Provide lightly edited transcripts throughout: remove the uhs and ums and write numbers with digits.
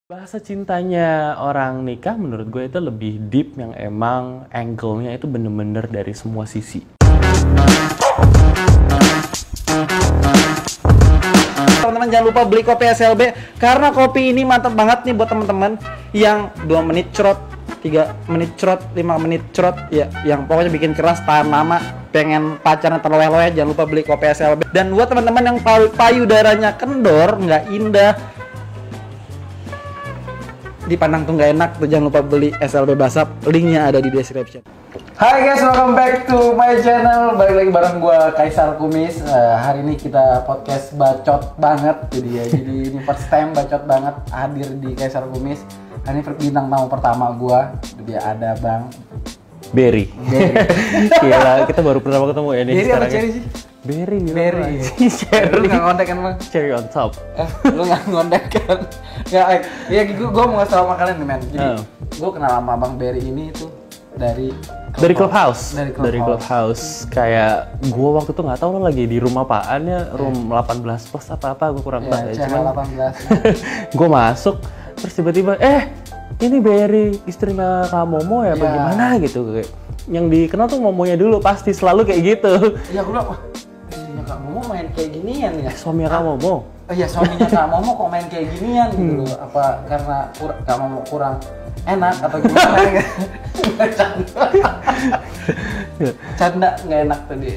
Bahasa cintanya orang nikah menurut gue itu lebih deep yang emang angle-nya itu bener-bener dari semua sisi. Teman-teman jangan lupa beli kopi SLB karena kopi ini mantap banget nih buat teman-teman yang 2 menit cerot, 3 menit cerot, 5 menit cerot ya, yang pokoknya bikin keras tahan lama, pengen pacaran terleleh-leleh, jangan lupa beli kopi SLB. Dan buat teman-teman yang payudaranya kendor, nggak indah, dipandang tuh nggak enak tuh, jangan lupa beli SLB Basap, linknya ada di description. Hai guys, welcome back to my channel. Balik lagi bareng gue Kaisar Kumis. Hari ini kita podcast bacot banget, jadi ini first time bacot banget hadir di Kaisar Kumis. Hari ini bintang tamu pertama gue, dia ada Bang Berry. Gila, kita baru pertama ketemu ya nih Berry sekarang. apa Cherry sih? Berry. Cherry. Lu nggak ngontek kan Bang? Cherry on top. Lu nggak ngontek kan? Ya gue mau ngasih tau sama kalian nih men. Jadi gue kenal sama Bang Berry ini tuh dari Clubhouse. Dari Clubhouse. Kayak gue waktu itu nggak tahu lo lagi di rumah apaan ya, room 18 plus apa gue kurang tahu ya. Cuman 18. Gue masuk terus tiba-tiba ini Berry istrinya Kak Momo ya, bagaimana gitu kayak. Yang dikenal tuh Momonya dulu, pasti selalu kayak gitu. Iya gue bilang, wah istrinya Kak Momo main kayak ginian ya. Suaminya Kak Momo. Oh iya, suaminya Kak Momo kok main kayak ginian gitu loh. Apa karena Kak Momo kurang enak atau gimana gitu. Canda nggak enak tadi.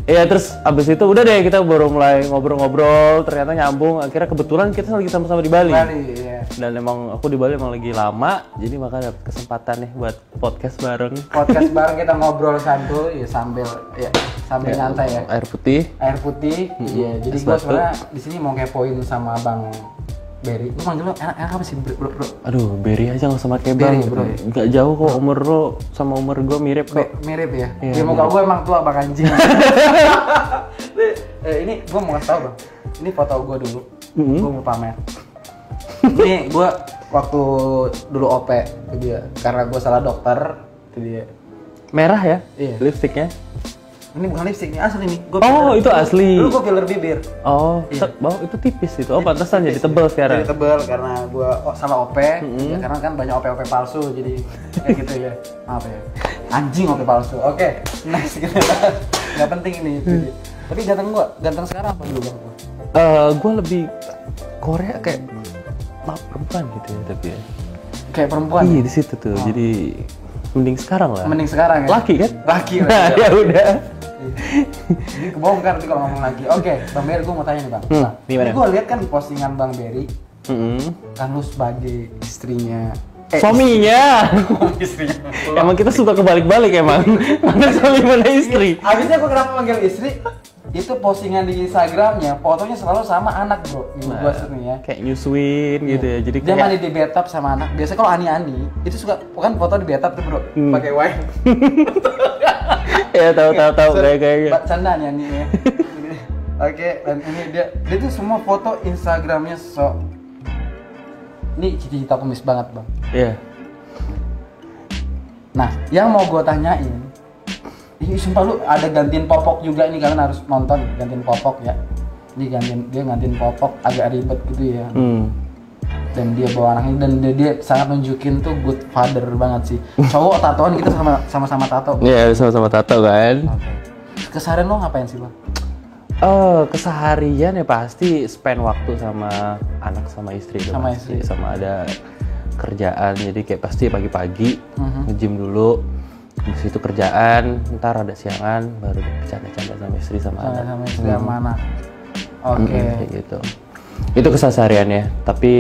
Iya, terus abis itu udah deh kita baru mulai ngobrol-ngobrol, ternyata nyambung. Akhirnya kebetulan kita lagi sama-sama di Bali. Iya. Dan emang aku di Bali emang lagi lama, jadi makanya dapet kesempatan nih buat podcast bareng. Podcast bareng kita ngobrol santuy ya sambil nyantai ya. Air putih. Iya, jadi gua sebenarnya di sini mau kepoin sama Bang Berry. Lu manggil lo enak apa sih bro? Aduh, Berry aja nggak sama kayak Berry, Bang. bro. Nggak jauh kok, umur lo sama umur gue mirip kok. Mirip ya? Iya, Ya muka gue emang tua Bang anjing. Ini gue mau ngasih tau Bang. Ini foto gue dulu. Gue mau pamer. Ini gue waktu dulu OP itu dia. Karena gue salah dokter itu dia. Merah ya? Iya. Lipstiknya? Ini bukan lipstick, ini asli nih. Itu asli. Dulu gue filler bibir. Oh, Iya. itu tipis itu. Oh, pantesan jadi tebel sekarang. Jadi tebel karena gue salah OP. Ya, karena kan banyak OP palsu, jadi kayak gitu ya. Maaf ya. Anjing OP palsu. Oke, next gitu. Gak penting ini. Tapi ganteng sekarang apa dulu Bang? Gue lebih Korea kayak perempuan gitu ya, tapi ya. Kayak perempuan. Iya, di situ tuh. Jadi mending sekarang lah. Mending sekarang ya. Laki kan? Laki. Nah, ya udah. Ini kebongkar nanti kalau ngomong lagi. Oke, Bang Berry, gue mau tanya nih Bang. Gimana? Gue lihat kan postingan Bang Berry, kan lu sebagai istrinya. Suaminya. Istrinya. Emang kita suka kebalik-balik emang. Mana suami mana istri. Abisnya gue kenapa manggil istri? Itu postingan di Instagramnya, fotonya selalu sama anak bro. Ibu gue sering ya. Kayak nyusuin gitu ya. Jadi Dia kayak mandi di bathtub sama anak. Biasanya kalau Ani itu suka kan foto di bathtub tuh bro, pakai wine. ya tahu kayak. Canda nih Ani ya. Oke, dan ini dia tuh semua foto Instagramnya ini cita-cita kumis banget Bang. Iya. Nah, yang mau gue tanyain, sumpah lu ada gantiin popok juga nih, kalian harus nonton gantiin popok ya. Dia gantiin popok agak ribet gitu ya. Dan dia bawa anaknya dan dia sangat nunjukin tuh good father banget sih. Cowok tatoan kita sama-sama tato. Iya, sama-sama tato kan. Okay. Keseharian lo ngapain sih Bang? Keseharian ya pasti spend waktu sama anak sama istri. Sama pasti. istri. Sama ada kerjaan, jadi kayak pasti pagi-pagi nge-gym dulu. Habis itu kerjaan, ntar ada siangan, baru bercanda-canda sama istri sama anak. Sama istri sama anak. Oke. Kayak gitu. Itu kesehariannya. Tapi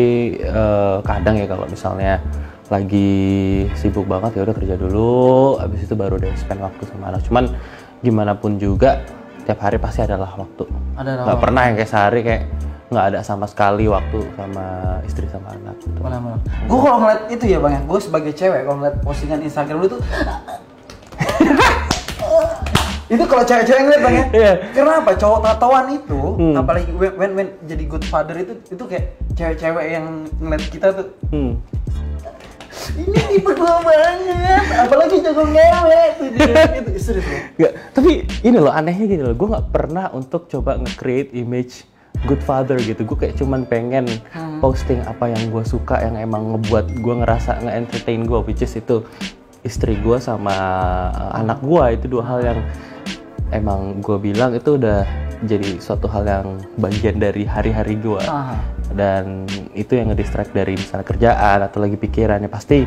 kadang ya kalau misalnya lagi sibuk banget ya udah kerja dulu, habis itu baru deh spend waktu sama anak. Cuman gimana pun juga tiap hari pasti adalah waktu. Nggak pernah yang kayak sehari kayak nggak ada sama sekali waktu sama istri sama anak gitu. Benar-benar. Gue kalau ngeliat itu ya Bang ya, gue sebagai cewek kalau ngeliat postingan Instagram lu tuh itu kalau cewek-cewek ngeliat Bang ya. Iya. Kenapa cowok tatoan itu, apalagi when jadi good father itu kayak cewek-cewek yang ngeliat kita tuh. Ini tipe gue banget, apalagi jago ngewe tuh dia. Itu serius loh. Nggak, tapi ini loh anehnya gini loh, gue nggak pernah untuk coba nge-create image good father gitu. Gue kayak cuman pengen posting apa yang gue suka, yang emang ngebuat gue ngerasa nge-entertain gue, which is itu istri gue sama anak gue. Itu dua hal yang emang gue bilang itu udah jadi suatu hal yang bagian dari hari-hari gue. Dan itu yang ngedistract dari misalnya kerjaan atau lagi pikirannya, pasti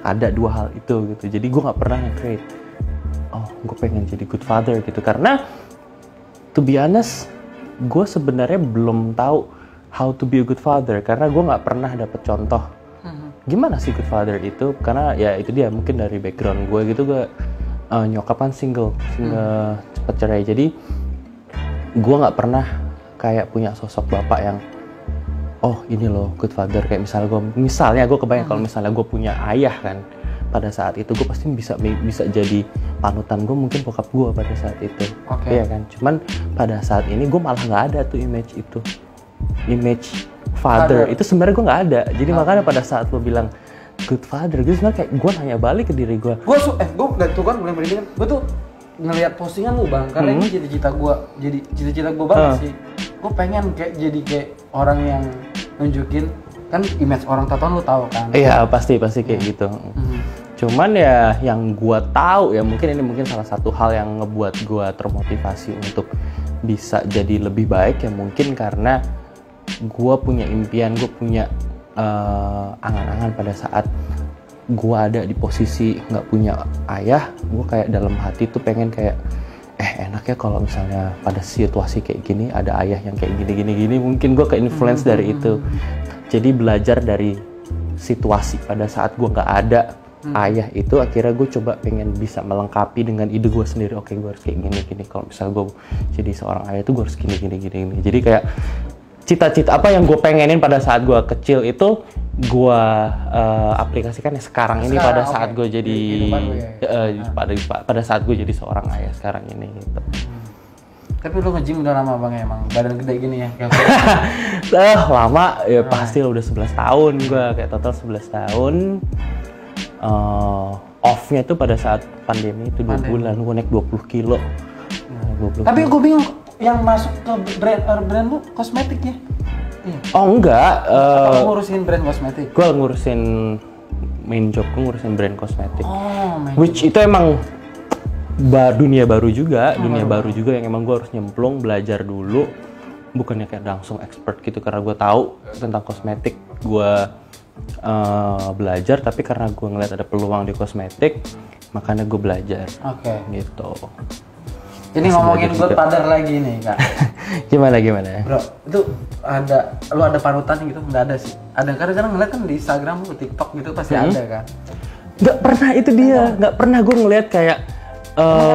ada dua hal itu gitu. Jadi gue nggak pernah nge-create, oh gue pengen jadi good father gitu, karena to be honest gue sebenarnya belum tahu how to be a good father, karena gue nggak pernah dapet contoh gimana sih good father itu. Karena ya itu dia, mungkin dari background gue gitu, gue nyokap kan single cepet cerai, jadi gue nggak pernah kayak punya sosok bapak yang oh ini loh good father. Kayak misalnya gue kebayang kalau misalnya gue punya ayah kan, pada saat itu gue pasti bisa jadi panutan gue, mungkin bokap gue pada saat itu. Iya kan, cuman pada saat ini gue malah nggak ada tuh image itu, image father itu sebenarnya gue nggak ada. Jadi makanya pada saat lo bilang good father, gue sebenarnya kayak gue nanya balik ke diri gue. Gue dari tuh kan mulai merinding, gue tuh ngelihat postingan lu bang, karena ini cita-cita gue banget sih. Gue pengen jadi kayak orang yang nunjukin, kan image orang tatoan lu tahu kan? Iya pasti kayak gitu. Cuman ya yang gue tahu ya, mungkin ini salah satu hal yang ngebuat gue termotivasi untuk bisa jadi lebih baik ya, mungkin karena gue punya impian, gue punya angan-angan pada saat gue ada di posisi nggak punya ayah. Gue kayak dalam hati tuh pengen kayak enaknya kalau misalnya pada situasi kayak gini ada ayah yang kayak gini. Mungkin gue ke-influence dari itu. Jadi belajar dari situasi pada saat gue nggak ada ayah itu, akhirnya gue coba pengen bisa melengkapi dengan ide gue sendiri. Oke, gue harus kayak gini. Kalau misalnya gue jadi seorang ayah itu gue harus gini. Jadi kayak cita-cita apa yang gue pengenin pada saat gue kecil itu gue aplikasikan ya sekarang ini pada saat gue jadi pada saat gue jadi seorang ayah sekarang ini gitu. Tapi lu nge-gym udah lama bang ya, emang badan gede gini ya? Lama ya pasti udah 11 tahun gue, kayak total 11 tahun. Off-nya tuh pada saat pandemi itu 2 bulan gue naik 20 kilo. Tapi gue bingung, yang masuk ke brand lu kosmetik ya? Iya. Oh enggak. Atau ngurusin brand kosmetik? Gue ngurusin main job, gue ngurusin brand kosmetik. Which job. itu emang dunia baru juga yang emang gue harus nyemplung, belajar dulu. Bukannya kayak langsung expert gitu, karena gue tahu tentang kosmetik. Gue belajar, tapi karena gue ngeliat ada peluang di kosmetik, makanya gue belajar. Gitu. Ini ngomongin good father lagi nih kak. Gimana? Bro, itu lu ada panutan gitu? Nggak ada sih. Ada, kadang-kadang ngeliat kan di Instagram, TikTok gitu pasti ada kan. Nggak pernah, itu dia. Nggak pernah gue ngeliat kayak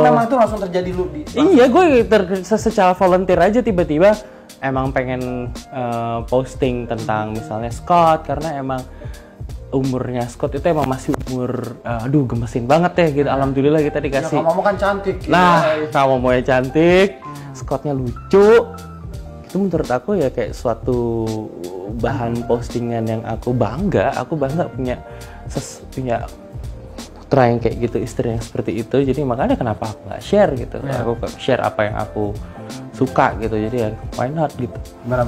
emang itu langsung terjadi lu di... Iya, gue secara volunteer aja tiba-tiba emang pengen posting tentang misalnya Scott, karena emang umurnya Scott itu emang masih umur gemesin banget ya gitu. Alhamdulillah kita dikasih. Ya, kamu kan cantik. Nah, kamu mau cantik, Scottnya lucu. Itu menurut aku ya kayak suatu bahan postingan yang aku bangga punya putra yang kayak gitu, istri yang seperti itu. Jadi makanya kenapa aku nggak share gitu. Aku share apa yang aku suka gitu. Jadi ya why not gitu. Benar.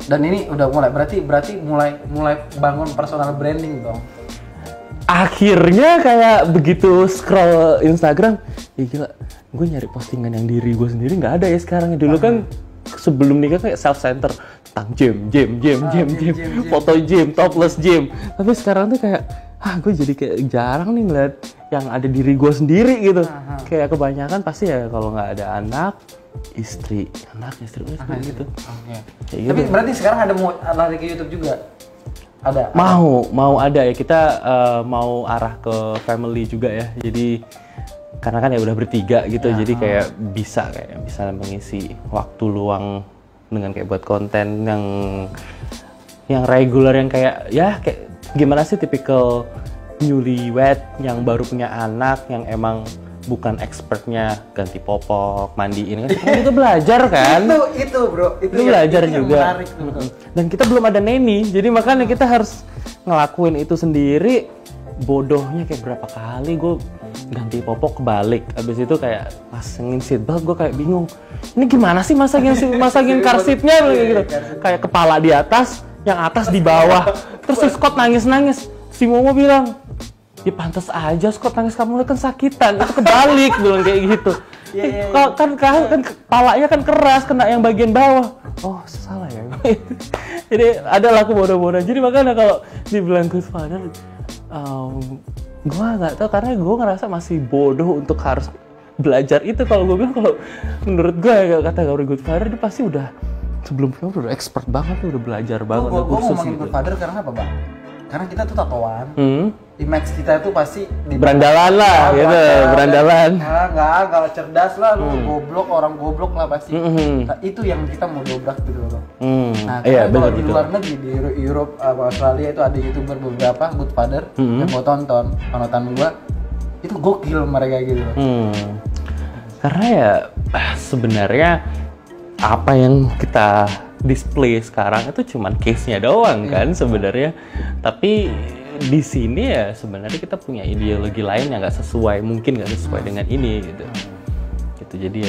Dan ini udah mulai, berarti mulai bangun personal branding dong. Akhirnya kayak begitu scroll Instagram, ya gila, gue nyari postingan yang diri gue sendiri nggak ada ya sekarang. Dulu kan sebelum nikah kayak self center tentang gym, foto gym, topless gym. Tapi sekarang tuh kayak gue jadi kayak jarang nih ngeliat yang ada diri gue sendiri gitu. Kayak kebanyakan pasti ya kalau nggak ada anak, istri gitu. Kayak Tapi gitu. berarti sekarang ada mau lari ke YouTube juga? Ada. Mau ada ya, kita mau arah ke family juga ya. Jadi karena kan ya udah bertiga gitu, jadi kayak bisa mengisi waktu luang dengan kayak buat konten yang reguler, yang kayak gimana sih tipikal newlywed yang baru punya anak, yang emang bukan expertnya ganti popok, mandiin kan, kita juga belajar kan. itu bro, itu belajar juga. Menarik, dan kita belum ada nanny, jadi makanya kita harus ngelakuin itu sendiri. Bodohnya kayak berapa kali gue ganti popok kebalik. Abis itu kayak pasangin seatbelt gue kayak bingung. Ini gimana sih masangin car seatnya gitu. Kayak kepala di atas, yang atas di bawah. Terus si Scott nangis. Si Momo bilang, ya pantas aja Scott nangis, kamu kan sakitan. Itu kebalik bilang kayak gitu. Kan kepalanya kan keras, kena yang bagian bawah. Oh salah ya. Jadi adalah aku bodoh-bodoh. Jadi makanya kalau dibilang Godfather, gue nggak tahu karena gue ngerasa masih bodoh untuk harus belajar itu. Kalau gue bilang, kalau menurut gue ya, kata Gauri Godfather dia pasti udah sebelum film udah expert banget, udah belajar banget. Gue ngomongin Godfather karena apa bang? Karena kita tuh tatoan, image kita tuh pasti berandalan lah, gitu, berandalan. Kalau cerdas lah, lu orang goblok lah pasti. Nah, itu yang kita mau dobrak gitu loh. Nah, iya, kalau di luar negeri, di Europe, Australia itu ada YouTuber beberapa Godfather yang gua tonton, panutan gua itu gokil mereka gitu loh. Karena ya sebenarnya apa yang kita display sekarang itu cuman case-nya doang kan sebenarnya. Tapi di sini ya sebenarnya kita punya ideologi lain yang nggak sesuai, mungkin nggak sesuai dengan ini gitu. Jadi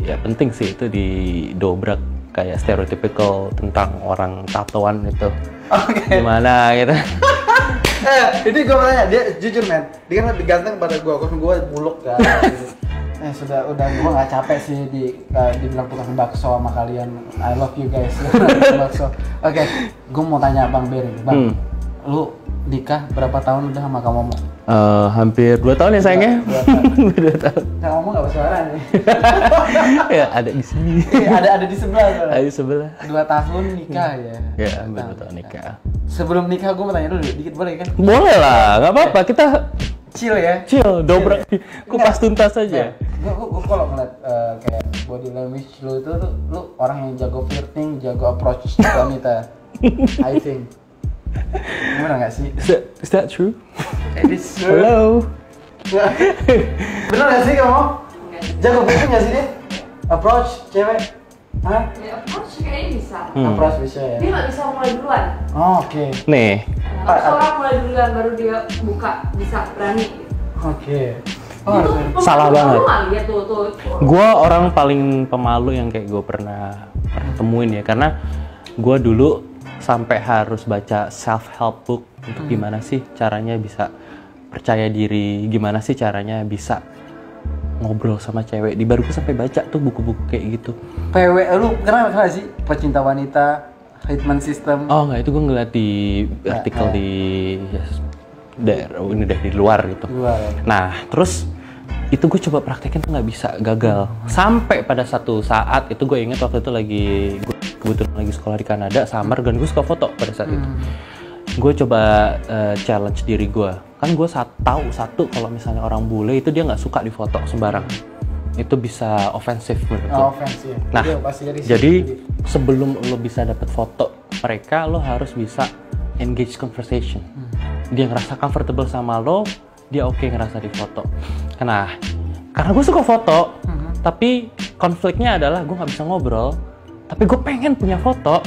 ya penting sih itu didobrak kayak stereotypical tentang orang tatoan itu. Gimana gitu. Ini gue mau tanya, dia jujur men, dia kan lebih ganteng pada gue, karena gue buluk kan. Udah gue nggak capek sih dibilang tukang bakso sama kalian. I love you guys. Bakso. Oke, gue mau tanya Bang Berry, Bang, lu nikah berapa tahun udah sama kamu? Hampir 2 tahun ya sayangnya. 2 tahun. Nah, ngomong nggak bersuara nih. Ya ada di sini. Ada di sebelah. Ada di sebelah. 2 tahun nikah ya. Ya, hampir 2 tahun nikah. Sebelum nikah gue mau tanya dulu dikit, boleh kan? Boleh lah, nggak apa-apa. Kita chill ya. Chill, dobrak. Kupas tuntas aja. Gue kalau ngeliat kayak body language lu itu tuh, lu orang yang jago flirting, jago approach ke wanita. I think. Bener nggak sih? Is that true? It is true. Hello. Bener nggak sih kamu? Jago flirting nggak sih dia? Approach cewek? Hah? Ya, approach kayaknya bisa. Approach bisa ya. Dia nggak bisa mulai duluan. Oh, oke. Nih. Harus orang mulai duluan baru dia buka, bisa berani. Oke. Salah banget. Lihat tuh. Gue orang paling pemalu yang kayak gue pernah temuin ya, karena gue dulu sampai harus baca self help book untuk gimana sih caranya bisa percaya diri, gimana sih caranya bisa ngobrol sama cewek. Di baru gue sampai baca tuh buku-buku kayak gitu. PW lu kenapa sih pecinta wanita, treatment system? Oh enggak, itu gue ngeliat di artikel di ini deh di luar gitu. Nah terus itu gue coba praktekin tuh nggak bisa, gagal. Sampai pada satu saat itu gue inget waktu itu gue kebetulan lagi sekolah di Kanada, summer, dan gue suka foto pada saat itu. Gue coba challenge diri gue. Kan gue tahu satu kalau misalnya orang bule itu dia nggak suka difoto sembarang. Itu bisa ofensif menurut gue. Ofensif. Nah, jadi sebelum lo bisa dapet foto mereka, lo harus bisa engage conversation. Dia ngerasa comfortable sama lo, dia oke ngerasa difoto. Nah, karena gue suka foto, tapi konfliknya adalah gue nggak bisa ngobrol, tapi gue pengen punya foto.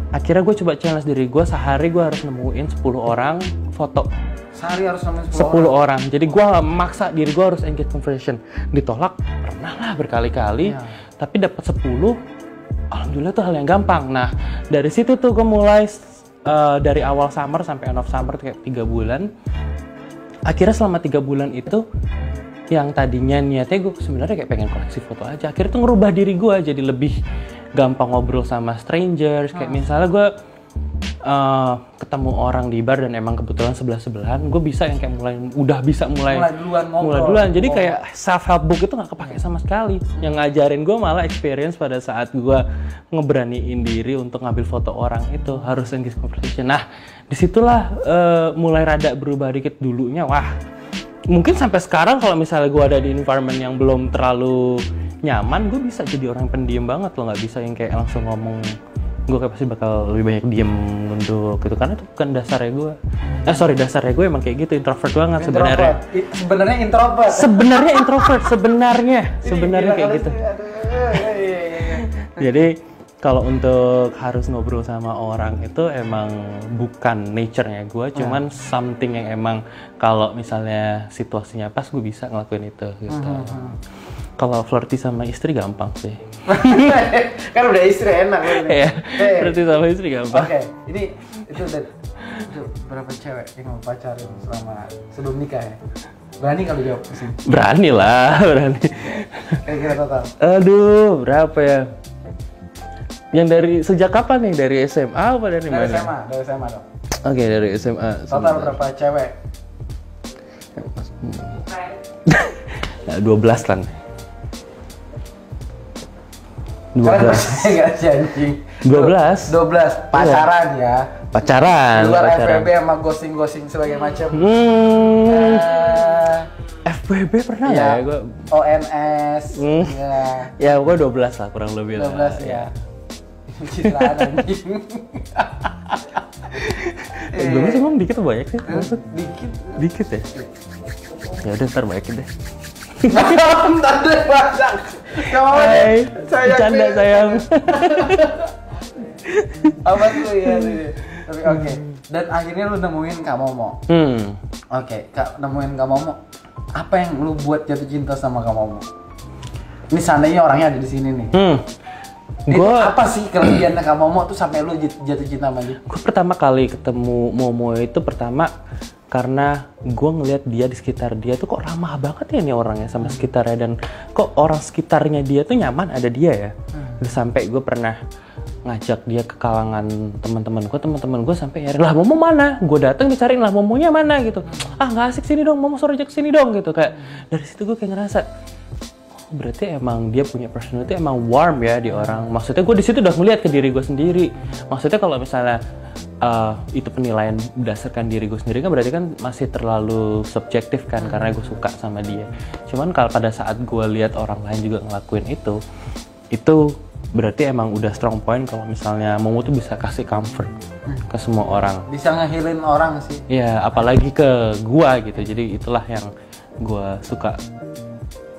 Akhirnya gue coba challenge diri gue, sehari gue harus nemuin 10 orang foto. Sehari harus nemuin 10 orang. Jadi gue maksa diri gue harus engage conversation. Ditolak pernah lah berkali-kali, tapi dapat 10, alhamdulillah tuh hal yang gampang. Nah, dari situ tuh gue mulai dari awal summer sampai end of summer kayak 3 bulan. Akhirnya selama 3 bulan itu, yang tadinya niatnya gue sebenarnya kayak pengen koleksi foto aja, akhirnya tuh ngerubah diri gue jadi lebih gampang ngobrol sama strangers. Kayak misalnya gue ketemu orang di bar dan emang kebetulan sebelah-sebelahan, gue bisa yang kayak mulai duluan. Jadi kayak self help book itu nggak kepake sama sekali. Yang ngajarin gue malah experience pada saat gue ngeberaniin diri untuk ngambil foto orang itu harus engage conversation. Nah, disitulah mulai rada berubah dikit. Dulunya wah, mungkin sampai sekarang kalau misalnya gue ada di environment yang belum terlalu nyaman, gue bisa jadi orang pendiam banget loh, nggak bisa yang kayak langsung ngomong. Gue kayak pasti bakal lebih banyak diem untuk gitu, karena itu bukan dasarnya gue. Dasarnya gue emang kayak gitu, introvert banget sebenarnya. Sebenarnya introvert, sebenarnya kayak gitu. Jadi kalau untuk harus ngobrol sama orang itu emang bukan nature-nya gue, cuman something yang emang kalau misalnya situasinya pas gue bisa ngelakuin itu gitu. Kalau flirty sama istri gampang sih. Kan udah istri enak kan. Iya, flirty sama istri gampang. Oke, itu berapa cewek yang mau pacarin selama sebelum nikah ya? Berani kalau jawab sih? Berani lah, berani. Kira-kira total? Aduh, berapa ya? Yang dari sejak kapan nih? Dari SMA apa dari mana? Dari SMA dong. Oke, dari SMA. Total berapa cewek? Nah, 12 kan. 12. Enggak sih anjing. 12 pacaran ya. Pacaran. Di luar pacaran. FWB sama ghosting sebagai macam. FWB pernah ya, ya gua? ONS. Ya. Ya, gua 12 lah kurang lebih 12 lah. ya. Citraan anjing. 12 emang dikit atau banyak sih? Dikit. Dikit ya? Ya udah ntar banyakin deh. Bentar deh banyak. Hai, bercanda sayang. Apa tuh ya? Tapi oke. Dan akhirnya lu nemuin Kak Momo. Oke, nemuin Kak Momo. Apa yang lu buat jatuh cinta sama Kak Momo? Ini seandainya orangnya ada di sini nih. Apa sih kelebihannya Kak Momo tuh sampai lu jatuh cinta sama dia? Gue pertama kali ketemu Momo itu pertama karena gue ngelihat dia di sekitar dia tuh kok ramah banget ya nih orangnya sama sekitarnya, dan kok orang sekitarnya dia tuh nyaman ada dia ya. Udah sampai gue pernah ngajak dia ke kalangan teman-teman gue sampai nyari, lah Momo mana? Gue dateng dicariin, lah Momonya mana gitu. Ah nggak asik sini dong, Momo suruh ajak sini dong gitu. Kayak dari situ gue kayak ngerasa berarti emang dia punya personality emang warm ya di orang. Maksudnya gue di situ udah ngeliat ke diri gue sendiri. Maksudnya kalau misalnya itu penilaian berdasarkan diri gue sendiri kan berarti kan masih terlalu subjektif kan, karena gue suka sama dia. Cuman kalau pada saat gue lihat orang lain juga ngelakuin itu berarti emang udah strong point kalau misalnya Momo tuh bisa kasih comfort ke semua orang. Bisa nge-healin orang sih. Iya, apalagi ke gue gitu. Jadi itulah yang gue suka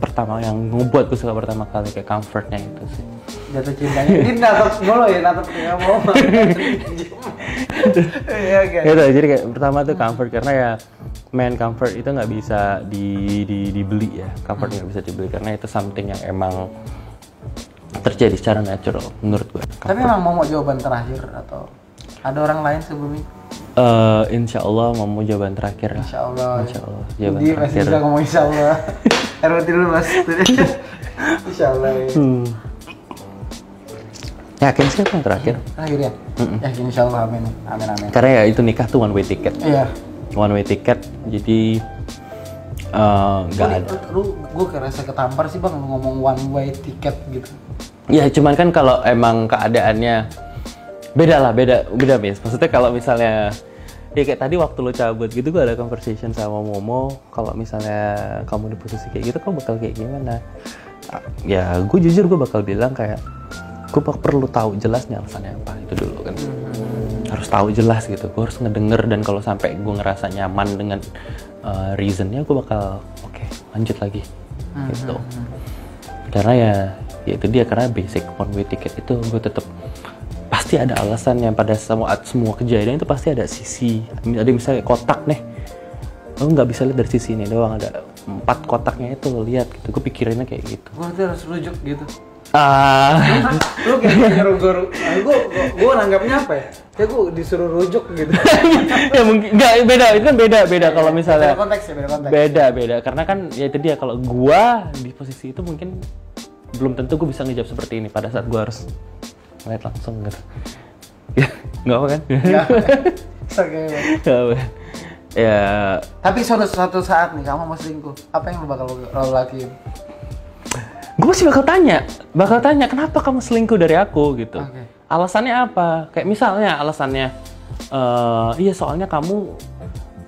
pertama, yang ngebuat gue suka pertama kali kayak comfortnya itu sih. Jatuh cintanya ini natap mulu ya, natap nggak mau. Iya kan. Gitu, jadi kayak pertama tuh comfort, karena ya main comfort itu nggak bisa dibeli ya. Comfort nggak bisa dibeli karena itu something yang emang terjadi secara natural menurut gue. Tapi emang mau jawaban terakhir atau ada orang lain sebelumnya? Insya Allah mau jawaban terakhir. Insya Allah. Insya Allah. Jawaban Dia terakhir. masih bisa ngomong Insya Allah. RWT dulu mas. Insya Allah. Ya. Yakin sih itu yang terakhir. Terakhir ya. Yakin Insya Allah, amin. Amin amin. Karena ya itu nikah tuh one way ticket. Iya. One way ticket. Jadi nggak ada. Gue kerasa ketampar sih bang ngomong one way ticket gitu. Ya cuman kan kalau emang keadaannya beda Miss. Maksudnya kalau misalnya ya kayak tadi waktu lo cabut gitu, gue ada conversation sama Momo, kalau misalnya kamu di posisi kayak gitu kamu bakal kayak gimana. Ya gue jujur gue bakal bilang kayak gue perlu tahu jelasnya alasannya apa itu dulu kan. Harus tahu jelas gitu, gue harus ngedenger, dan kalau sampai gue ngerasa nyaman dengan reasonnya, gue bakal oke, lanjut lagi gitu. Karena ya itu dia, karena basic one way ticket itu gue tetap pasti ada alasan yang pada semua kejadian itu pasti ada sisi. Ada misalnya kotak nih, lo nggak bisa lihat dari sisi ini doang, ada 4 kotaknya itu lo lihat gitu. Gue pikirinnya kayak gitu. Gue nanti harus rujuk gitu. Lu kayak gue nanggapnya apa ya? Kayak gue disuruh rujuk gitu. Ya mungkin nggak, beda, itu kan beda kalau misalnya beda konteks. Beda karena kan ya itu dia, kalau gua di posisi itu mungkin belum tentu gue bisa ngejawab seperti ini pada saat gue harus ngeliat langsung gitu. Ya nggak apa kan? Nggak. Oke. Ya. Tapi suatu saat nih kamu mau selingkuh, apa yang lo bakal lo lakuin? Gue masih bakal tanya kenapa kamu selingkuh dari aku gitu. Okay. Alasannya apa? Kayak misalnya alasannya, iya soalnya kamu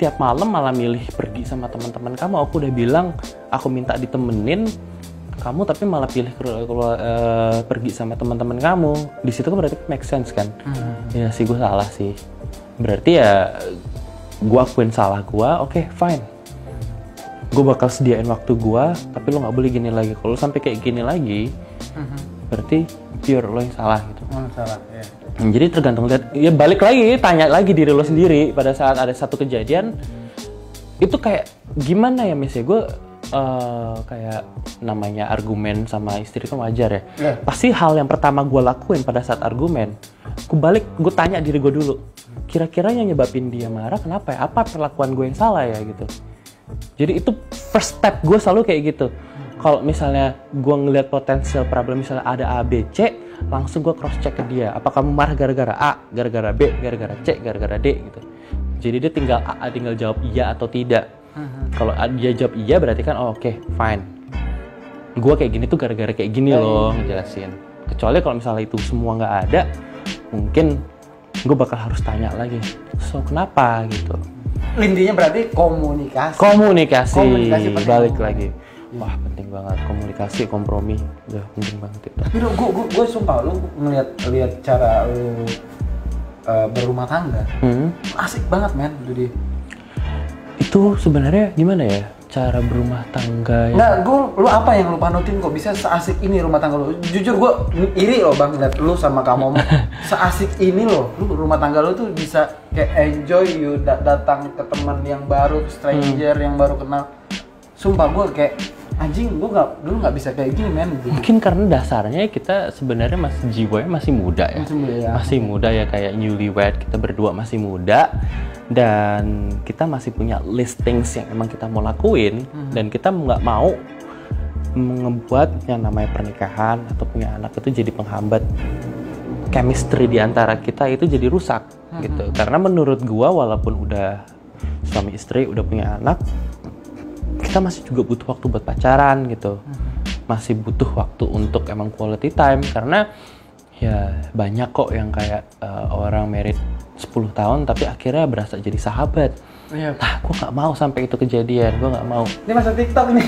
tiap malam malah milih pergi sama teman-teman kamu. Aku udah bilang aku minta ditemenin kamu, tapi malah pilih pergi sama teman-teman kamu. Di situ kan berarti make sense kan? Ya sih gue salah sih. Berarti ya gue akuin salah gue. Oke, fine. Gue bakal sediain waktu gue, tapi lo nggak boleh gini lagi. Kalau sampai kayak gini lagi, berarti pure lo yang salah gitu. Salah ya. Jadi tergantung lihat, ya balik lagi, tanya lagi diri lo sendiri pada saat ada satu kejadian itu kayak gimana ya misalnya gue kayak namanya argumen sama istri itu wajar ya. Yeah. Pasti hal yang pertama gue lakuin pada saat argumen, gue tanya diri gue dulu, kira-kira yang nyebabin dia marah kenapa ya? Apa perlakuan gue yang salah ya gitu. Jadi itu first step gue selalu kayak gitu. Kalau misalnya gue ngelihat potensial problem, misalnya ada A, B, C, langsung gue cross check ke dia. Apa kamu marah gara-gara A, gara-gara B, gara-gara C, gara-gara D gitu. Jadi dia tinggal jawab iya atau tidak. Kalau dia jawab iya berarti kan oke, fine. Gue kayak gini tuh gara-gara kayak gini loh, ngejelasin. Kecuali kalau misalnya itu semua nggak ada, mungkin gue bakal harus tanya lagi. So kenapa gitu? Intinya berarti komunikasi. Komunikasi penting. balik lagi. Wah penting banget komunikasi, kompromi, udah penting banget itu. Tapi gue sumpah lu ngeliat cara lu berumah tangga, asik banget men, jadi. Itu sebenarnya gimana ya cara berumah tangga? Nggak, lu apa yang lu panutin kok bisa seasik ini rumah tangga lu? Jujur gue iri loh bang, liat lu sama kamu seasik ini loh, lu rumah tangga lu tuh bisa kayak enjoy you datang ke teman yang baru, stranger yang baru kenal. Sumpah gue kayak anjing, gue dulu nggak bisa kayak gini men. Mungkin karena dasarnya kita sebenarnya jiwanya masih muda ya. Masih muda ya, kayak newlywed, kita berdua masih muda dan kita masih punya listings yang emang kita mau lakuin dan kita nggak mau membuat yang namanya pernikahan atau punya anak itu jadi penghambat chemistry di antara kita itu jadi rusak gitu. Karena menurut gua walaupun udah suami istri, udah punya anak, kita masih juga butuh waktu buat pacaran gitu. Masih butuh waktu untuk emang quality time karena ya banyak kok yang kayak orang married 10 tahun tapi akhirnya berasa jadi sahabat. Iya. Nah, gue nggak mau sampai itu kejadian, gue nggak mau. Ini masa TikTok nih.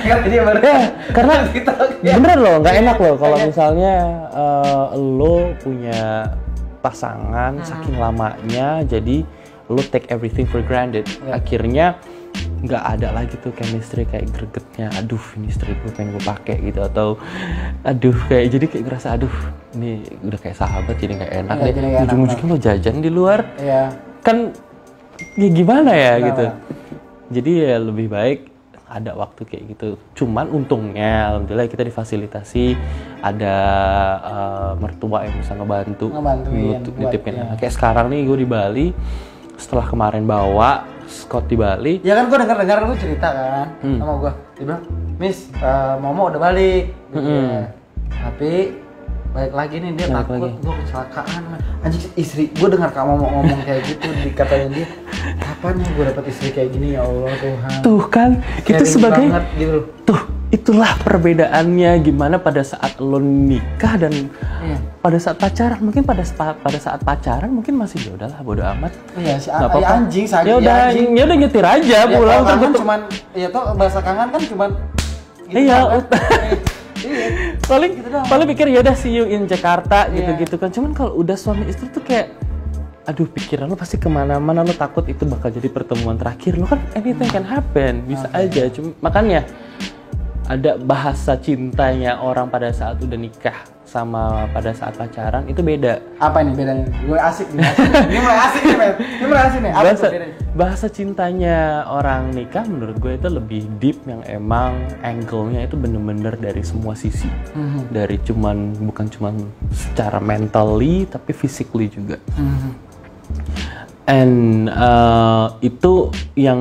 Ini baru. Ya, karena TikTok, ya. bener loh, nggak enak loh kalau misalnya lo punya pasangan saking lamanya, jadi lo take everything for granted. Akhirnya nggak ada lagi tuh chemistry kayak gregetnya, aduh ini istri gue pengen gue pakai gitu, atau aduh kayak jadi kayak ngerasa aduh ini udah kayak sahabat jadi nggak enak deh, ujung-ujungnya lo jajan di luar, kan ya gimana ya gitu. Jadi ya lebih baik ada waktu kayak gitu. Cuman untungnya alhamdulillah kita difasilitasi ada mertua yang bisa ngebantu nitipin anak. Kayak sekarang nih gue di Bali, setelah kemarin bawa Scott di Bali. Ya kan gue dengar lu cerita kan sama gue. Dia bilang, "Miss, Momo udah balik." Ya. Tapi balik lagi nih dia takut gue kecelakaan. Anjing, istri gue dengar Kak Momo ngomong kayak gitu, dikatain dia, "Kapan ya gue dapet istri kayak gini ya Allah Tuhan." Tuh kan, kita sebagai gitu. Tuh, itulah perbedaannya gimana pada saat lo nikah dan pada saat pacaran. Mungkin pada saat pacaran mungkin masih ya udahlah bodo amat. Iya, si anjing sakit. Ya udah nyetir aja pulang tuh kan cuman ya tuh bahasa kangen kan cuman gitu. Iya. Paling gitu paling pikir ya udah see you in Jakarta gitu-gitu kan. Cuman kalau udah suami istri tuh kayak aduh pikiran lo pasti kemana-mana, lo takut itu bakal jadi pertemuan terakhir lo kan, anything can happen, bisa aja. Cuma makanya ada bahasa cintanya orang pada saat udah nikah sama pada saat pacaran itu beda. Apa ini bedanya? Gue asik nih. Ini mulai asik nih, men. Ini mulai asik nih. Apa bedanya? Bahasa cintanya orang nikah menurut gue itu lebih deep, yang emang angle-nya itu bener-bener dari semua sisi. Dari bukan cuman secara mentally tapi physically juga. And itu yang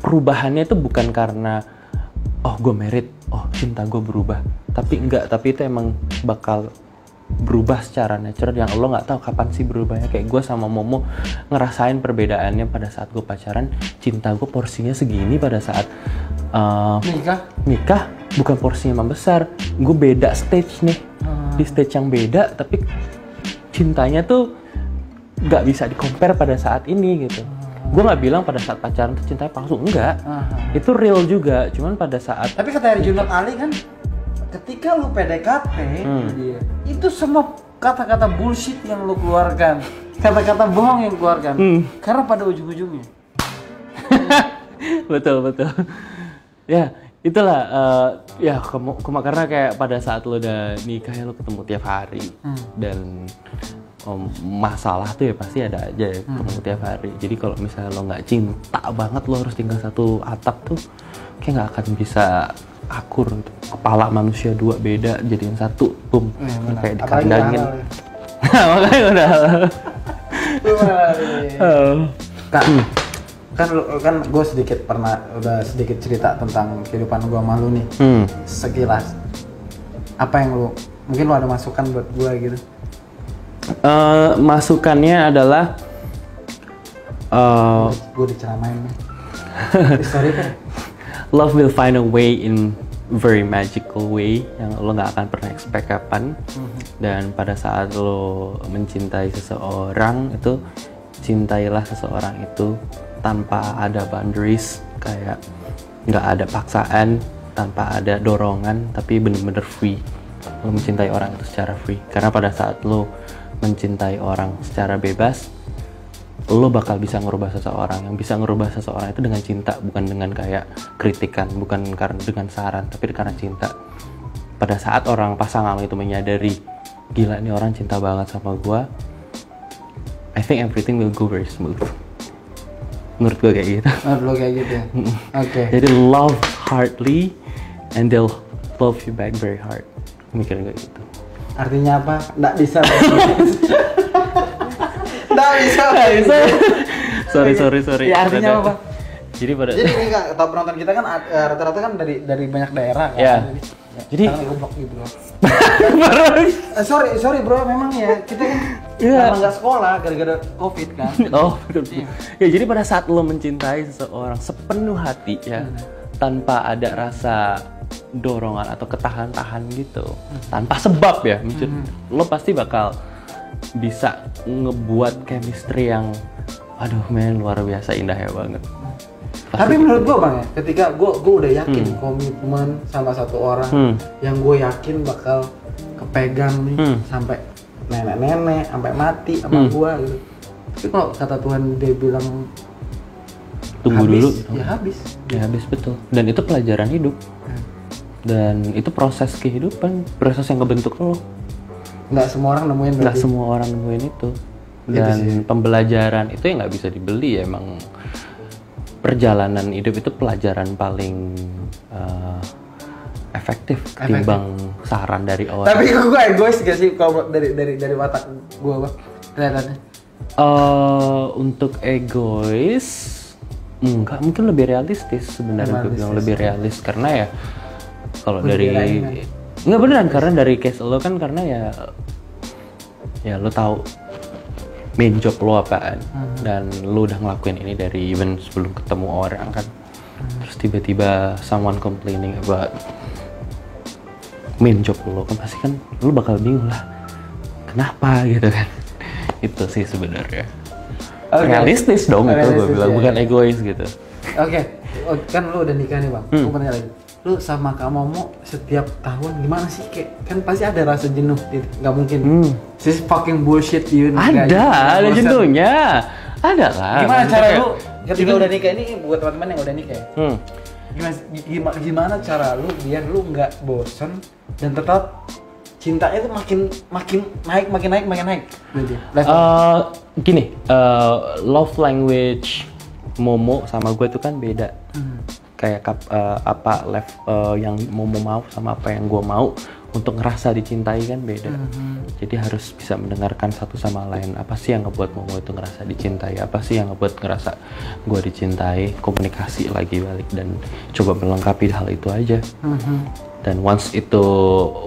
perubahannya itu bukan karena oh gue married, oh cinta gue berubah, tapi itu emang bakal berubah secara natural yang lo nggak tahu kapan sih berubahnya. Kayak gue sama Momo ngerasain perbedaannya pada saat gue pacaran, cinta gue porsinya segini, pada saat nikah bukan porsinya emang besar. Gue beda stage nih, di stage yang beda, tapi cintanya tuh nggak bisa di-compare pada saat ini gitu. Gue nggak bilang pada saat pacaran tuh cintanya palsu, enggak. Itu real juga, cuman pada saat. Tapi kata Herjunot Ali kan, ketika lu PDKT, itu semua kata-kata bullshit yang lu keluarkan, kata-kata bohong yang keluarkan, karena pada ujung-ujungnya. betul. Ya, itulah ya karena kayak pada saat lo udah nikah ya lo ketemu tiap hari dan masalah tuh ya pasti ada aja ya ketemu tiap hari. Jadi kalau misalnya lo nggak cinta banget lo harus tinggal satu atap tuh kayak nggak akan bisa akur gitu. Kepala manusia dua beda jadiin satu, boom, kayak dikandangin. Makanya udah. kan gue udah sedikit cerita tentang kehidupan gue sama lu nih. Sekilas apa yang lu mungkin lu ada masukan buat gue gitu? Masukannya adalah gue diceramain nih. Sorry kan. Love will find a way in very magical way yang lo nggak akan pernah expect kapan. Dan pada saat lo mencintai seseorang itu, cintailah seseorang itu tanpa ada boundaries, kayak nggak ada paksaan, tanpa ada dorongan, tapi bener-bener free. Lo mencintai orang itu secara free, karena pada saat lo mencintai orang secara bebas, lo bakal bisa ngerubah seseorang. Yang bisa ngerubah seseorang itu dengan cinta, bukan dengan kayak kritikan, bukan karena dengan saran, tapi karena cinta. Pada saat orang pasangan itu menyadari, gila ini orang cinta banget sama gua, I think everything will go very smooth. Menurut gue kayak gitu. Menurut lo kayak gitu ya? Oke. Jadi love hardly and they'll love you back very hard. Mikirin kayak gitu. Artinya apa? Nggak bisa. Nggak bisa. Sorry. Ya artinya apa? Jadi ini kan top penonton kita kan rata-rata kan dari banyak daerah kan. Ya. Jadi goblok gitu bro. sorry bro, memang ya kita kan karena nggak sekolah gara-gara covid kan. Oh betul. Ya jadi pada saat lo mencintai seseorang sepenuh hati ya, tanpa ada rasa dorongan atau ketahan-tahan gitu, tanpa sebab ya, lo pasti bakal bisa ngebuat chemistry yang aduh men luar biasa indahnya banget. Tapi menurut gue bang ya, ketika gue udah yakin komitmen sama satu orang yang gue yakin bakal kepegang nih sampai nenek-nenek, sampai mati sama gue gitu. Tapi kalau kata Tuhan dia bilang tunggu habis, dulu, ya habis betul. Dan itu pelajaran hidup. Dan itu proses kehidupan, proses yang ngebentuk lo. Nggak semua orang nemuin. Nggak semua orang nemuin itu. Dan pembelajaran itu yang nggak bisa dibeli ya, emang. Perjalanan hidup itu pelajaran paling efektif ketimbang saran dari orang. Tapi gue egois gak sih kalau dari watak gue bang kelihatannya? Untuk egois enggak, mungkin lebih realistis sebenarnya. Gue bilang lebih realis karena ya kalau dari nggak beneran, karena dari case lo kan, karena ya lo tahu main job lo apaan, dan lo udah ngelakuin ini dari even sebelum ketemu orang kan. Terus tiba-tiba someone complaining about main job lo kan, pasti kan lo bakal bingung lah kenapa gitu kan. Itu sih sebenarnya realistis dong, itu gue bilang bukan egois gitu. Oke. Kan lo udah nikah nih bang, gue tanya lagi, lu sama Kak Momo setiap tahun gimana sih, kayak kan pasti ada rasa jenuh gitu, nggak mungkin this fucking bullshit you ada jenuhnya, ada lah. Gimana cara lu ketika udah nikah, ini buat teman-teman yang udah nikah ya, gimana cara lu biar lu nggak bosen dan tetap cintanya itu makin naik gini, love language Momo sama gue tuh kan beda. Kayak apa level yang Momo mau sama apa yang gue mau untuk ngerasa dicintai kan beda. Jadi harus bisa mendengarkan satu sama lain. Apa sih yang ngebuat Momo itu ngerasa dicintai? Apa sih yang ngebuat ngerasa gue dicintai? Komunikasi lagi balik dan coba melengkapi hal itu aja. Dan once itu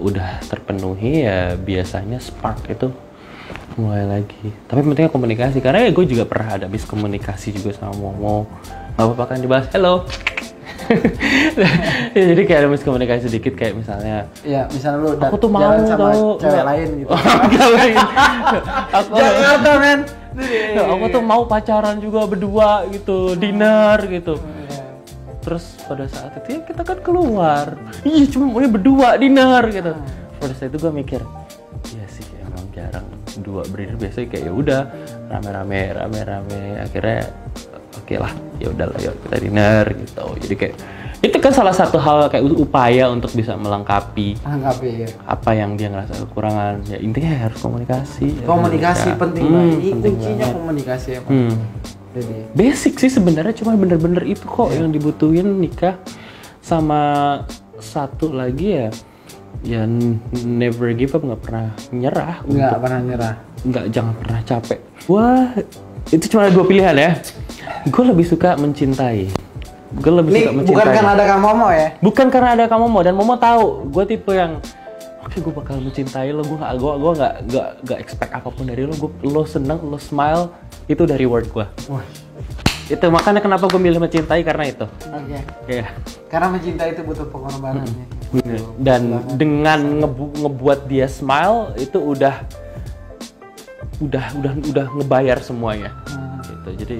udah terpenuhi ya biasanya spark itu mulai lagi. Tapi pentingnya komunikasi, karena ya gue juga pernah ada miskomunikasi juga sama Momo. Gak apa-apa kan dibahas, hello. Ya, jadi kayak ada miskomunikasi sedikit, kayak misalnya misalnya lu aku tuh mau jalan sama tau cewek lain gitu. Jakarta men, aku tuh mau pacaran juga berdua gitu, dinner gitu. Terus pada saat itu ya kita kan keluar, iya cuma maunya berdua dinner gitu. Pada saat itu gue mikir, iya sih emang jarang dua berdua, biasanya kayak ya udah rame-rame akhirnya oke lah, ya udahlah yuk kita dinner gitu. Jadi kayak Itu kan salah satu hal kayak upaya untuk bisa melengkapi ya. apa yang dia ngerasa kekurangan. Ya intinya harus komunikasi. Komunikasi Ya. penting banget. Ini penting kuncinya banget. komunikasi ya, Pak. Jadi Basic sih sebenarnya, cuma bener-bener itu kok yang dibutuhin nikah. Sama satu lagi ya never give up, nggak pernah nyerah. nggak pernah nyerah. Jangan pernah capek. Wah, itu cuma ada 2 pilihan ya. Gue lebih suka mencintai. Gue lebih Ini suka mencintai. bukan karena ada Kang Momo ya? Bukan karena ada kamu mau, dan Momo tahu gue tipe yang oke, gue bakal mencintai lo. Gue nggak expect apapun dari lo. Lo seneng, lo smile, itu udah reward gue. Wah. Itu makanya kenapa gue milih mencintai, karena itu. Oke. Iya. Karena mencintai itu butuh pengorbanannya. Dan dengan ngebuat dia smile itu udah ngebayar semuanya. Gitu. Jadi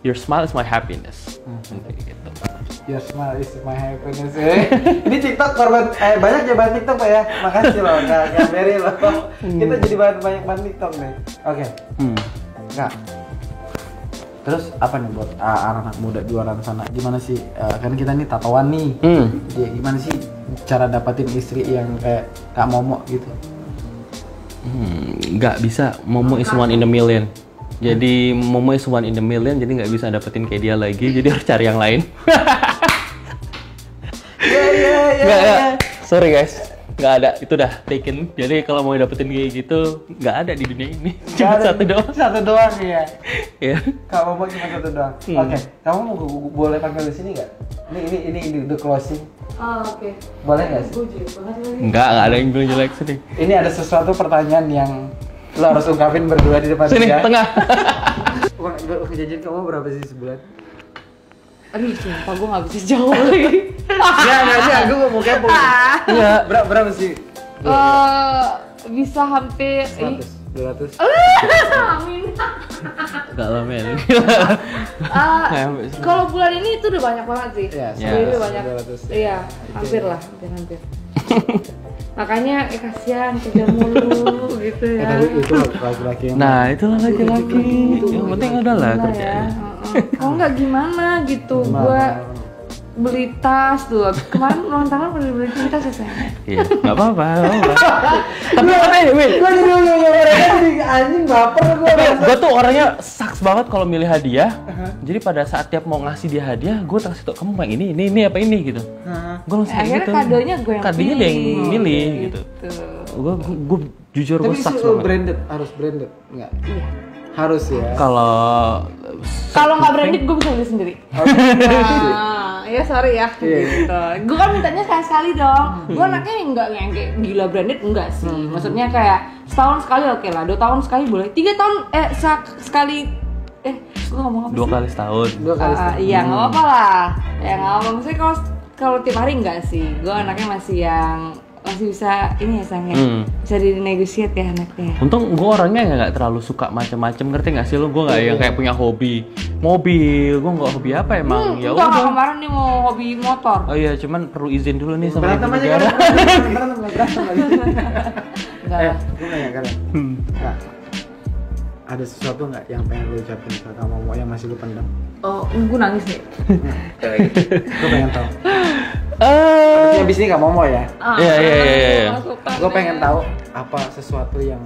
your smile is my happiness. Gitu. Your smile is my happiness. Ini TikTok korban banyak ya bahan TikTok Pak ya. Makasih loh Kak Berry loh. Kita jadi banyak bahan TikTok nih. Oke. Kak. Terus apa nih buat anak-anak muda di luar sana? Gimana sih? Kan kita nih tatoan nih. Jadi gimana sih cara dapatin istri yang kayak Kak Momo gitu? Nggak bisa. Momo is one in a million. Jadi Momo is one in a million, jadi nggak bisa dapetin kayak dia lagi. Jadi harus cari yang lain. Nggak. Sorry guys, nggak ada. Itu udah taken. Jadi kalau mau dapetin kayak gitu, nggak ada di dunia ini. Cuma satu doang. Satu doang ya. Iya. Kak Momo cuma satu doang. Oke. Kamu boleh panggil di sini nggak? Ini the closing. Oke. Boleh nggak sih? Gue jelek banget lagi. Nggak ada yang bilang jelek sini. Ini ada sesuatu pertanyaan yang lo harus ungkapin berdua di depan Sini, dia. tengah. Uang jajan kamu berapa sih sebulan? Aduh, sumpah gue gak bisa jawab lagi. Enggak, gue mau kepo. Iya, berapa sih? Bisa hampir 100, 200. Amin. Nggak lah men. Kalau bulan ini itu udah banyak banget sih. Iya, Sebenarnya 100, banyak. 200. Iya, hampir lah, hampir. Makanya kasihan kerja mulu gitu ya. Tapi itu laki-laki yang Nah, itulah laki-laki. Yang penting adalah Gila kerjaan. ya. Kalau nggak gimana gitu, gua beli tas tuh. Kemarin ulang tahun beli tas ya sayang. Iya, nggak apa-apa. Tapi wait. gue jadi anjing baper gue. Gue tuh orangnya sucks banget kalau milih hadiah. Jadi pada saat tiap mau ngasih dia hadiah, gue kasih tau kamu yang ini apa ini gitu. Gue langsung kayak Akhirnya gitu. kadonya gue yang Kadonya dia yang milih gitu. Gue jujur gue Tapi sucks sih banget. harus branded enggak? Iya. Harus ya. Kalau nggak branded gue bisa beli sendiri. Nah, ya sorry ya gitu. Gue kan mintanya sekali dong. Gue anaknya nggak yang kayak gila branded enggak sih. Maksudnya kayak setahun sekali oke lah, 2 tahun sekali boleh. 3 tahun sekali gue ngomong apa 2 kali setahun. 2 kali setahun. Iya nggak apa-apa lah. Ya nggak apa-apa. Maksudnya kalau tiap hari enggak sih. Gue anaknya masih bisa ini ya sayangnya. Bisa dinegosiate ya anaknya. Untung gue orangnya nggak terlalu suka macem-macem, ngerti nggak sih lo? Gue nggak yang kayak punya hobi mobil. Gue nggak hobi apa emang. Ya Enggak, udah. kemarin nih mau hobi motor. Oh iya, cuman perlu izin dulu nih sama Berantem ibu aja negara. berantem aja. Enggak lah. Gue nanya kalian. Kak, ada sesuatu nggak yang pengen lu ucapin ke Kak Momo yang masih lu pendam? Oh, gue nangis nih. Gue pengen tahu. Habis ini Kak Momo ya. Iya. Gue pengen tahu apa sesuatu yang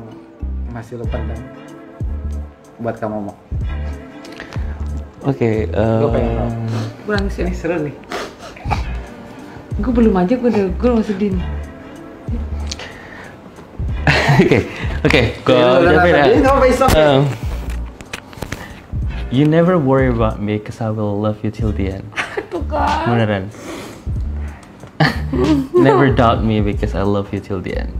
masih lu pendam buat Kak Momo. Oke. Gue pengen tahu. Gue nangis ya. Ini seru nih. Gue belum aja, gue masih sedih nih. Oke. Gue ucapin ya. You never worry about me, cause I will love you till the end. Tuh kan. Beneran. Never doubt me because I love you till the end.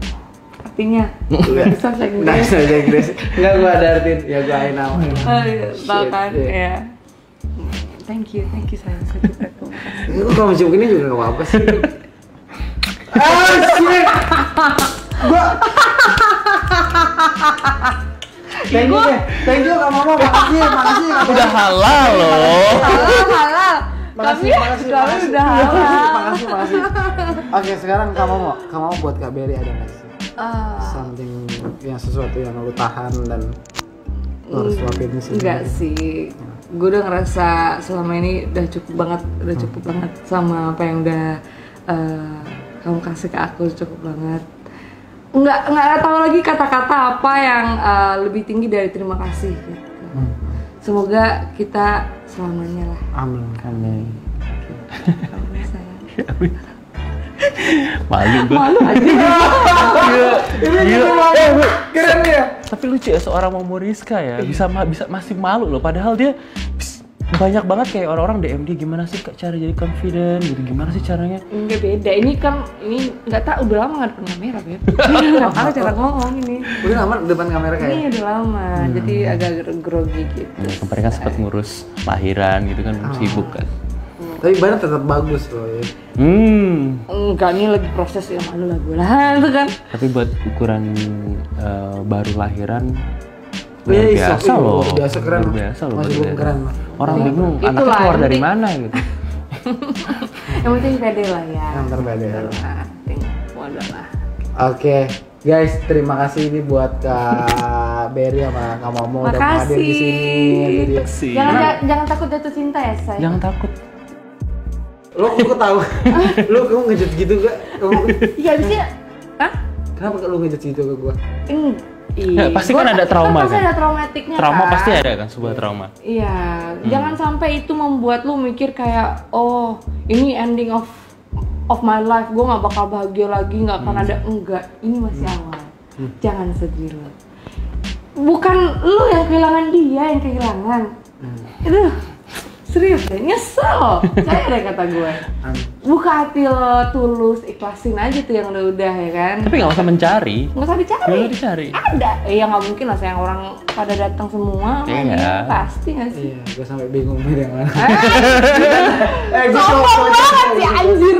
Artinya, bisa saya Nah, saya Inggris. Enggak gue ada artiin. Ya gue I know. tahu kan? Shit, Ya. Thank you sayang. Gue kalau macam gini juga gak apa-apa sih. Shit. Gue Thank you Kak Momo, makasih Kak Udah halal loh. Halal. Makasih. Kami udah halal. Makasih. Oke, sekarang Kak Momo buat Kak Berry ada nggak sih? Something yang sesuatu yang lu tahan dan Lo harus suapin sih. Enggak sih. Gue udah ngerasa selama ini udah cukup banget sama apa yang udah kamu kasih ke aku, cukup banget. Nggak tahu lagi kata-kata apa yang lebih tinggi dari terima kasih gitu. Semoga kita selamanya lah. Amin. Amin. Amin, sayang. Malu aja. Keren ya. Tapi lucu ya seorang Momoriska ya bisa masih malu loh, padahal dia banyak banget kayak orang-orang DM dia gimana sih Kak cara jadi confident gitu, gimana sih caranya? Enggak beda, ini nggak tahu udah lama nggak depan kamera Beb. Nggak tahu cara ngomong ini. Udah lama depan kamera kayak. Ini udah lama, jadi agak grogi gitu. Ya, kemarin kan sempat ngurus lahiran gitu kan, sibuk kan. Tapi badan tetap bagus loh ya. Enggak, ini lagi proses ya, malu lah gue lah itu kan. Tapi buat ukuran baru lahiran Iya, biasa loh. Biasa keren. Luar biasa loh. Masih belum keren loh. Orang bingung Itulah, anaknya keluar yang dari penting- mana gitu. Yang penting pede lah ya. Yang terpede. Waduh lah. Oke, guys, terima kasih ini buat Kak Berry sama Kak Momo udah hadir di sini. Jadi, Jangan takut jatuh cinta ya, say. Jangan takut. lo kok tahu? Kamu ngejut gitu gak? Iya bisa. Hah? Kenapa lu ngejut gitu ke gua? Ya, pasti kan ada trauma pasti kan? ada traumatiknya Trauma kan? pasti ada kan, sebuah trauma. Iya, jangan sampai itu membuat lu mikir kayak, oh ini ending of my life, gue nggak bakal bahagia lagi, nggak akan ada. Enggak, ini masih awal. Jangan sedih lu. Bukan lu yang kehilangan, dia yang kehilangan. Itu serius deh, nyesel. Saya ada kata gue. Buka hati lo, tulus, ikhlasin aja tuh yang udah ya kan. Tapi nggak usah mencari. Nggak usah dicari. Nggak usah dicari. Ada, ya nggak mungkin lah sayang orang pada datang semua. Iya. Pasti nggak sih. Iya, gua sampai bingung milih yang mana. Gua Sombong banget sih anjir.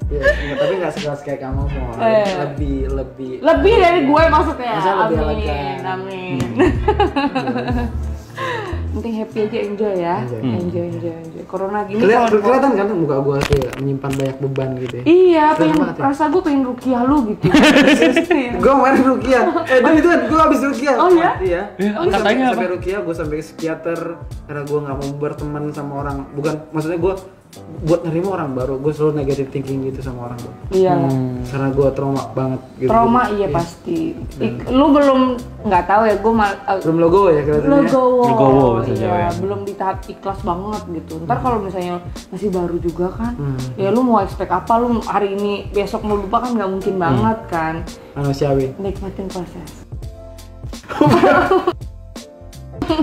Iya, tapi nggak sekelas kayak kamu mau. Lebih Lebih dari gue maksudnya. Maksudnya lebih Amin, elegan. amin. Penting happy aja, enjoy ya. Enjoy. Corona gini kelihatan kan muka gua kayak menyimpan banyak beban gitu ya. Iya, pengen banget ya? rasa gue pengen rukiah lu gitu. Gua kemarin rukiah. Itu kan gua habis rukiah. Oh, iya? Iya. Iya, Gua katanya apa? sampai rukiah, gua sampai ke psikiater karena gua nggak mau berteman sama orang. Bukan, maksudnya gua buat nerima orang baru, gua selalu negative thinking gitu sama orang tuh. Iya. Karena gua trauma banget gitu. Trauma iya pasti. Lu belum nggak tahu ya, gue Belum logo ya kelihatannya. Legowo bahasa Jawa iya, ya. belum di tahap ikhlas banget gitu. Ntar kalau misalnya masih baru juga kan, ya lu mau expect apa, lu hari ini besok mau lupa kan nggak mungkin banget kan. Manusiawi. Nikmatin proses.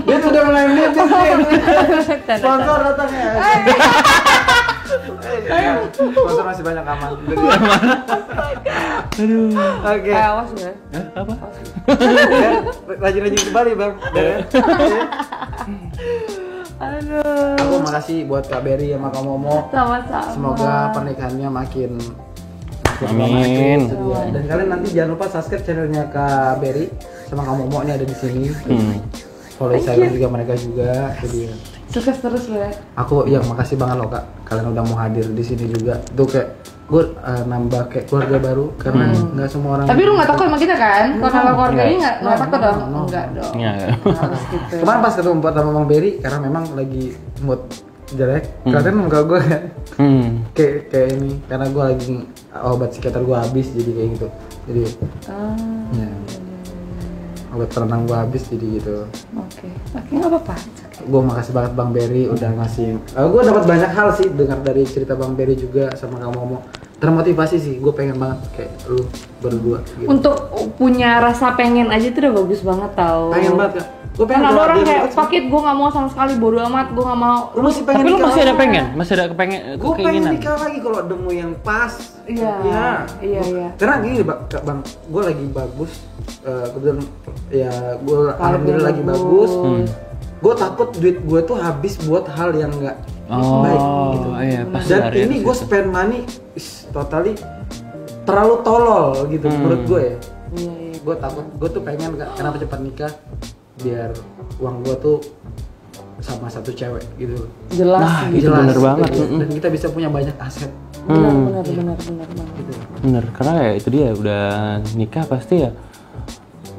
Dia sudah mulai lihat nih. Sponsor datang ya. Sponsor masih banyak aman. Aduh. Oke. Awas ya. Apa? Ya, rajin-rajin kembali bang. Ya. Aduh. Aku makasih buat Kak Berry sama Kak Momo. Sama-sama. Semoga pernikahannya makin Amin. sedia. Dan kalian nanti jangan lupa subscribe channelnya Kak Berry sama Kak Momo, ini ada di sini. Follow Instagram juga mereka juga. Jadi Sukses terus lu ya. aku makasih banget loh Kak, kalian udah mau hadir di sini juga. Tuh kayak gue nambah kayak keluarga baru karena nggak semua orang. Tapi lu nggak takut sama kita kan? Kalau nama keluarga ini nggak takut dong? no. Enggak dong. Iya. Harus gitu. Kemarin pas ketemu sama Bang Berry karena memang lagi mood jelek, kalian muka gue kan kayak ini karena gue lagi obat psikiater gue habis jadi kayak gitu. Jadi ya, obat penenang gue habis jadi gitu. Oke, nggak apa-apa. Gue makasih banget Bang Berry udah ngasih. Gue dapat banyak hal sih dengar dari cerita Bang Berry juga sama Kak Momo. Termotivasi sih, gue pengen banget kayak lu berdua. Gitu. Untuk punya rasa pengen aja itu udah bagus banget tau. Pengen banget Kak. Gue Kan ada orang kayak sakit, gue nggak mau sama sekali, bodo amat, gue nggak mau. Lu masih pengen Tapi lu nikah masih ada lagi? pengen? Masih ada keinginan? Gue pengen nikah lagi kalau nemu yang pas. Iya. Karena gini bang, gue lagi bagus. Kebetulan ya gue alhamdulillah lagi bagus. Gue takut duit gue tuh habis buat hal yang nggak baik gitu. Iya, pas Dan hari ini itu gue sih. spend money totally terlalu tolol gitu menurut gue ya. Iya. Gue takut, gue tuh pengen kenapa cepat nikah biar uang gue tuh sama satu cewek gitu. Jelas. Nah, itu bener banget. gitu. Dan kita bisa punya banyak aset Benar. Bener, karena ya itu dia udah nikah pasti ya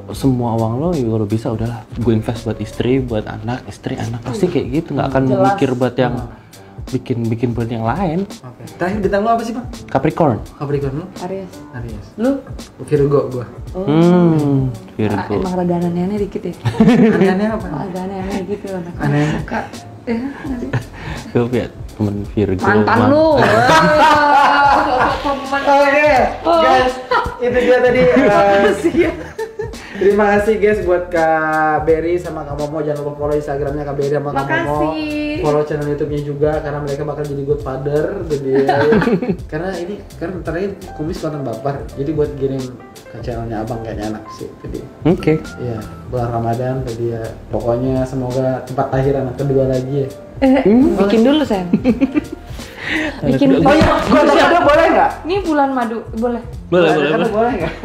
semua uang lo ya lo bisa udahlah gue invest buat istri, buat anak, istri, anak pasti kayak gitu, nggak akan Jelas. mikir buat yang bikin buat yang lain. Oke. Terakhir bintang lo apa sih, Bang? Capricorn. Capricorn lo? Aries. Aries. Lu? Virgo gua. Virgo. Emang rada aneh-aneh dikit ya. Aneh-aneh apa? Agak aneh-aneh gitu anak. Aneh. Kak, nggak sih? Gue lihat temen Virgo. Mantan lu. Oke, guys, itu dia tadi. Terima kasih guys buat Kak Berry sama Kak Momo. Jangan lupa follow Instagramnya Kak Berry sama Kak Momo. Makasih. Follow channel YouTube-nya juga karena mereka bakal jadi godfather. Jadi karena ini kan bentar lagi Kumis konten baper. Jadi buat kirim ke channelnya Abang kayaknya enak sih. Jadi Oke. iya, bulan Ramadan tadi ya. Pokoknya semoga cepat lahir anak kedua lagi ya. Bikin dulu, Sam. Bikin. Oh iya, gua ada boleh nggak? Ini bulan madu, boleh. Boleh. Boleh nggak?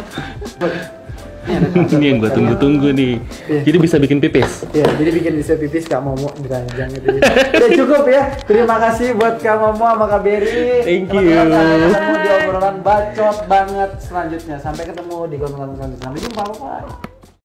Ini yang gue tunggu-tunggu nih. Jadi bisa bikin pipis. Ya, jadi bikin bisa pipis Kak Momo diranjang gitu. Ya cukup ya. Terima kasih buat Kak Momo sama Kak Berry. Thank you. Teman-teman, ketemu di obrolan bacot banget selanjutnya. Sampai ketemu di konten-konten selanjutnya. Sampai jumpa, bye.